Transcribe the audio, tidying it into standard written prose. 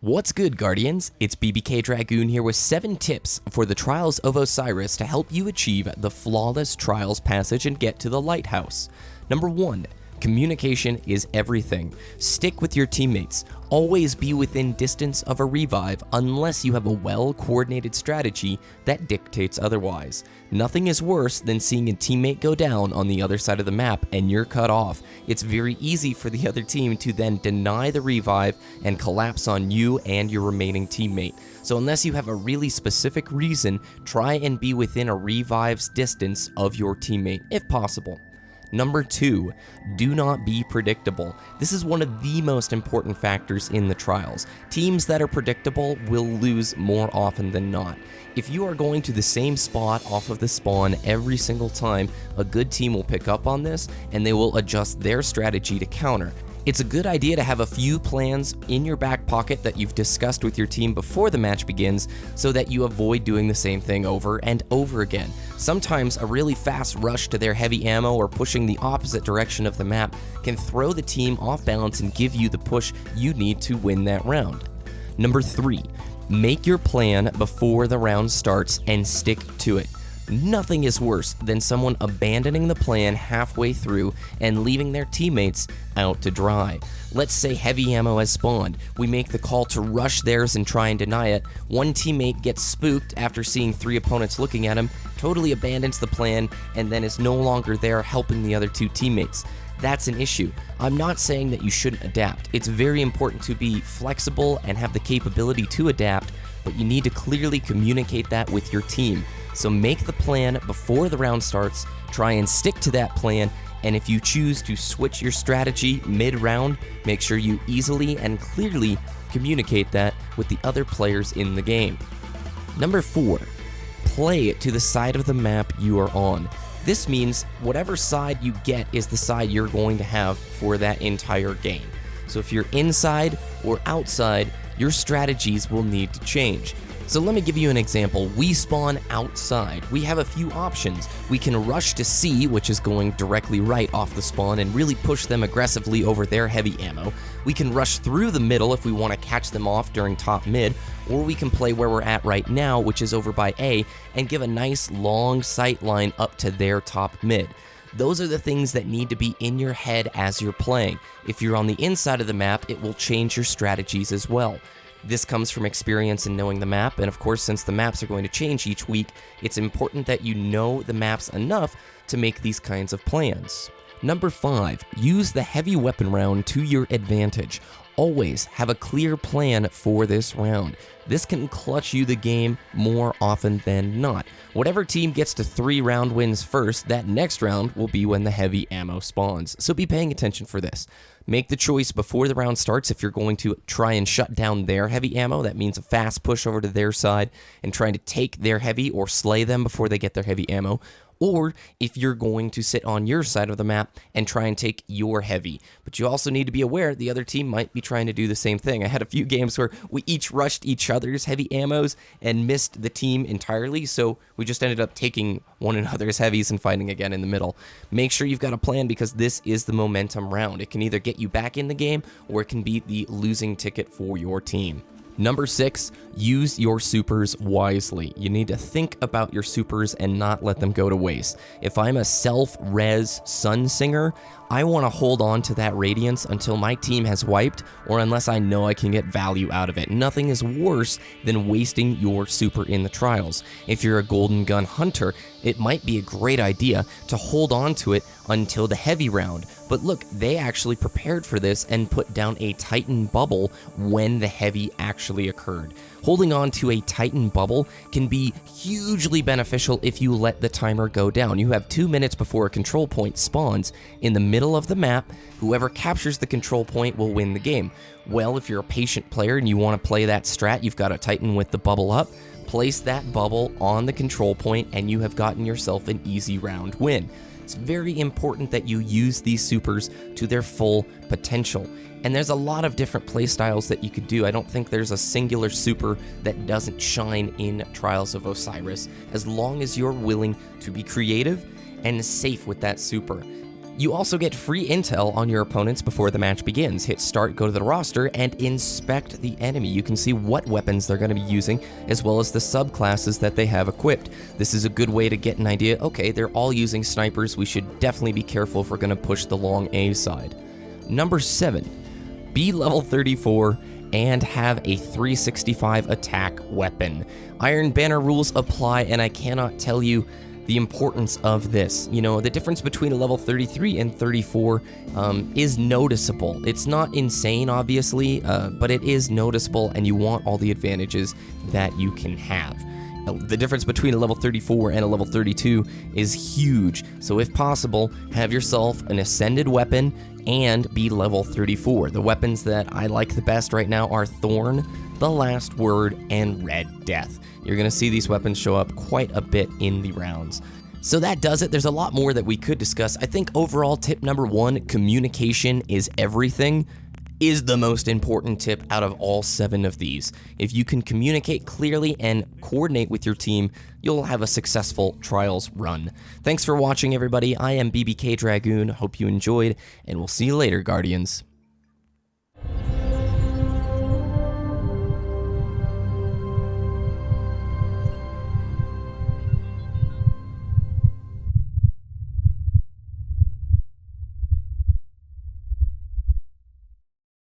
What's good, Guardians? It's BBK Dragoon here with 7 tips for the Trials of Osiris to help you achieve the flawless Trials passage and get to the Lighthouse. Number 1. Communication is everything. Stick with your teammates. Always be within distance of a revive unless you have a well-coordinated strategy that dictates otherwise. Nothing is worse than seeing a teammate go down on the other side of the map and you're cut off. It's very easy for the other team to then deny the revive and collapse on you and your remaining teammate. So unless you have a really specific reason, try and be within a revive's distance of your teammate if possible. Number 2, do not be predictable. This is one of the most important factors in the trials. Teams that are predictable will lose more often than not. If you are going to the same spot off of the spawn every single time, a good team will pick up on this and they will adjust their strategy to counter. It's a good idea to have a few plans in your back pocket that you've discussed with your team before the match begins so that you avoid doing the same thing over and over again. Sometimes a really fast rush to their heavy ammo or pushing the opposite direction of the map can throw the team off balance and give you the push you need to win that round. Number 3, make your plan before the round starts and stick to it. Nothing is worse than someone abandoning the plan halfway through and leaving their teammates out to dry. Let's say heavy ammo has spawned. We make the call to rush theirs and try and deny it. One teammate gets spooked after seeing 3 opponents looking at him, totally abandons the plan, and then is no longer there helping the other 2 teammates. That's an issue. I'm not saying that you shouldn't adapt. It's very important to be flexible and have the capability to adapt, but you need to clearly communicate that with your team. So make the plan before the round starts, try and stick to that plan, and if you choose to switch your strategy mid-round, make sure you easily and clearly communicate that with the other players in the game. Number 4, play to the side of the map you are on. This means whatever side you get is the side you're going to have for that entire game. So if you're inside or outside, your strategies will need to change. So let me give you an example. We spawn outside. We have a few options. We can rush to C, which is going directly right off the spawn, and really push them aggressively over their heavy ammo. We can rush through the middle if we want to catch them off during top mid, or we can play where we're at right now, which is over by A, and give a nice long sight line up to their top mid. Those are the things that need to be in your head as you're playing. If you're on the inside of the map, it will change your strategies as well. This comes from experience in knowing the map, and of course, since the maps are going to change each week, it's important that you know the maps enough to make these kinds of plans. Number 5, use the heavy weapon round to your advantage. Always have a clear plan for this round. This can clutch you the game more often than not. Whatever team gets to 3 round wins first, that next round will be when the heavy ammo spawns. So be paying attention for this. Make the choice before the round starts if you're going to try and shut down their heavy ammo. That means a fast push over to their side and trying to take their heavy or slay them before they get their heavy ammo. Or if you're going to sit on your side of the map and try and take your heavy. But you also need to be aware the other team might be trying to do the same thing. I had a few games where we each rushed each other's heavy ammos and missed the team entirely, so we just ended up taking one another's heavies and fighting again in the middle. Make sure you've got a plan because this is the momentum round. It can either get you back in the game or it can be the losing ticket for your team. Number 6, use your supers wisely. You need to think about your supers and not let them go to waste. If I'm a self-res Sun Singer, I want to hold on to that radiance until my team has wiped or unless I know I can get value out of it. Nothing is worse than wasting your super in the trials. If you're a golden gun hunter, it might be a great idea to hold on to it until the heavy round. But look, they actually prepared for this and put down a Titan bubble when the heavy actually occurred. Holding on to a Titan bubble can be hugely beneficial if you let the timer go down. You have 2 minutes before a control point spawns in the middle of the map. Whoever captures the control point will win the game. Well, if you're a patient player and you want to play that strat, you've got a Titan with the bubble up, place that bubble on the control point and you have gotten yourself an easy round win. It's very important that you use these supers to their full potential. And there's a lot of different playstyles that you could do. I don't think there's a singular super that doesn't shine in Trials of Osiris, as long as you're willing to be creative and safe with that super. You also get free intel on your opponents before the match begins. Hit start, go to the roster, and inspect the enemy. You can see what weapons they're going to be using, as well as the subclasses that they have equipped. This is a good way to get an idea. Okay, they're all using snipers. We should definitely be careful if we're going to push the long A side. Number 7, be level 34 and have a 365 attack weapon. Iron Banner rules apply, and I cannot tell you the importance of this. You know, the difference between a level 33 and 34 is noticeable. It's not insane, obviously, but it is noticeable, and you want all the advantages that you can have. The difference between a level 34 and a level 32 is huge, so if possible, have yourself an ascended weapon and be level 34. The weapons that I like the best right now are Thorn, The Last Word, and Red Death. You're going to see these weapons show up quite a bit in the rounds. So that does it. There's a lot more that we could discuss. I think overall tip number 1, communication is everything, is the most important tip out of all 7 of these. If you can communicate clearly and coordinate with your team, you'll have a successful trials run. Thanks for watching, everybody. I am BBK Dragoon. Hope you enjoyed, and we'll see you later, Guardians.